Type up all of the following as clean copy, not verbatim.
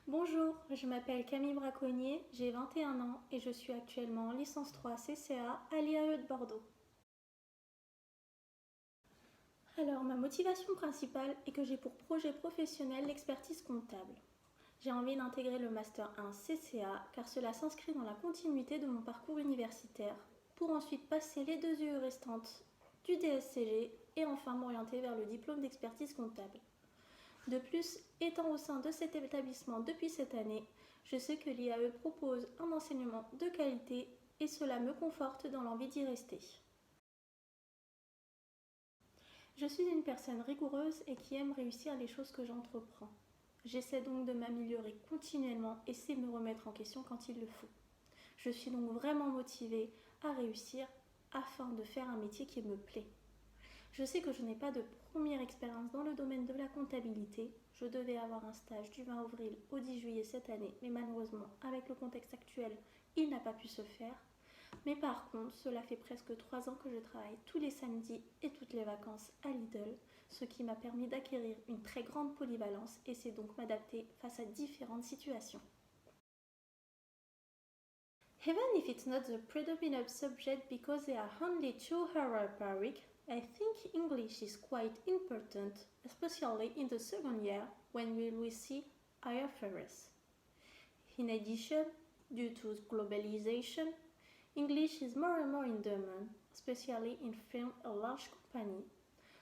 Bonjour, je m'appelle Camille Braconnier, j'ai 21 ans et je suis actuellement en licence 3 CCA à l'IAE de Bordeaux. Alors, ma motivation principale est que j'ai pour projet professionnel l'expertise comptable. J'ai envie d'intégrer le Master 1 CCA car cela s'inscrit dans la continuité de mon parcours universitaire pour ensuite passer les 2 UE restantes du DSCG et enfin m'orienter vers le diplôme d'expertise comptable. De plus, étant au sein de cet établissement depuis cette année, je sais que l'IAE propose un enseignement de qualité et cela me conforte dans l'envie d'y rester. Je suis une personne rigoureuse et qui aime réussir les choses que j'entreprends. J'essaie donc de m'améliorer continuellement et sais me remettre en question quand il le faut. Je suis donc vraiment motivée à réussir afin de faire un métier qui me plaît. Je sais que je n'ai pas de première expérience dans le domaine de la comptabilité. Je devais avoir un stage du 20 avril au 10 juillet cette année, mais malheureusement, avec le contexte actuel, il n'a pas pu se faire. Mais par contre, cela fait presque 3 ans que je travaille tous les samedis et toutes les vacances à Lidl, ce qui m'a permis d'acquérir une très grande polyvalence et c'est donc m'adapter face à différentes situations. Even if it's not the predominant subject because there are only 2 hours per week, I think English is quite important, especially in the second year when we will see IFRS. In addition, due to globalization, English is more and more in demand, especially in firm a large company.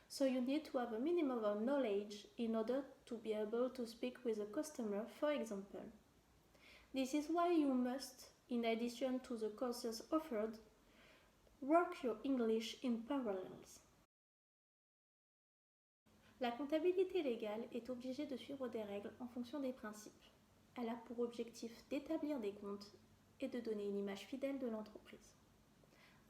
So you need to have a minimum of knowledge in order to be able to speak with a customer, for example. This is why you must, in addition to the courses offered, work your English in parallels. La comptabilité légale est obligée de suivre des règles en fonction des principes. Elle a pour objectif d'établir des comptes et de donner une image fidèle de l'entreprise.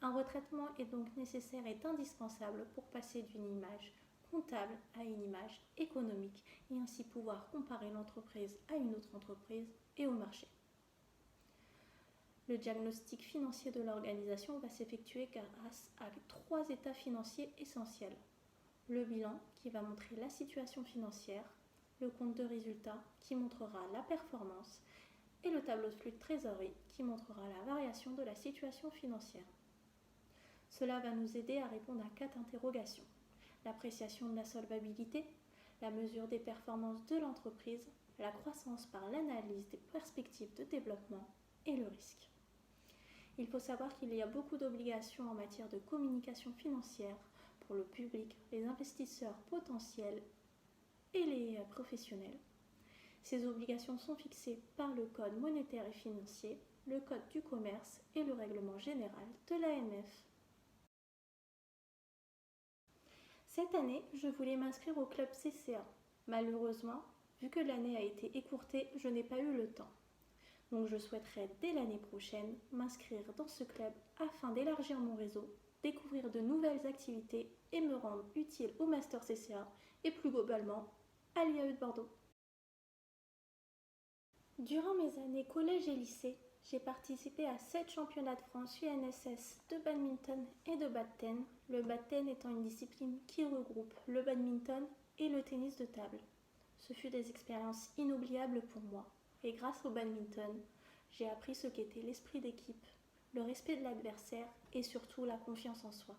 Un retraitement est donc nécessaire et indispensable pour passer d'une image comptable à une image économique et ainsi pouvoir comparer l'entreprise à une autre entreprise et au marché. Le diagnostic financier de l'organisation va s'effectuer grâce à 3 états financiers essentiels. Le bilan qui va montrer la situation financière, le compte de résultat qui montrera la performance et le tableau de flux de trésorerie qui montrera la variation de la situation financière. Cela va nous aider à répondre à 4 interrogations. L'appréciation de la solvabilité, la mesure des performances de l'entreprise, la croissance par l'analyse des perspectives de développement et le risque. Il faut savoir qu'il y a beaucoup d'obligations en matière de communication financière pour le public, les investisseurs potentiels et les professionnels. Ces obligations sont fixées par le Code monétaire et financier, le Code du commerce et le règlement général de l'AMF. Cette année, je voulais m'inscrire au club CCA. Malheureusement, vu que l'année a été écourtée, je n'ai pas eu le temps. Donc je souhaiterais dès l'année prochaine m'inscrire dans ce club afin d'élargir mon réseau, découvrir de nouvelles activités et me rendre utile au Master CCA et plus globalement à l'IAE de Bordeaux. Durant mes années collège et lycée, j'ai participé à 7 championnats de France UNSS de badminton et de badminton, le badminton étant une discipline qui regroupe le badminton et le tennis de table. Ce fut des expériences inoubliables pour moi. Et grâce au badminton, j'ai appris ce qu'était l'esprit d'équipe, le respect de l'adversaire et surtout la confiance en soi.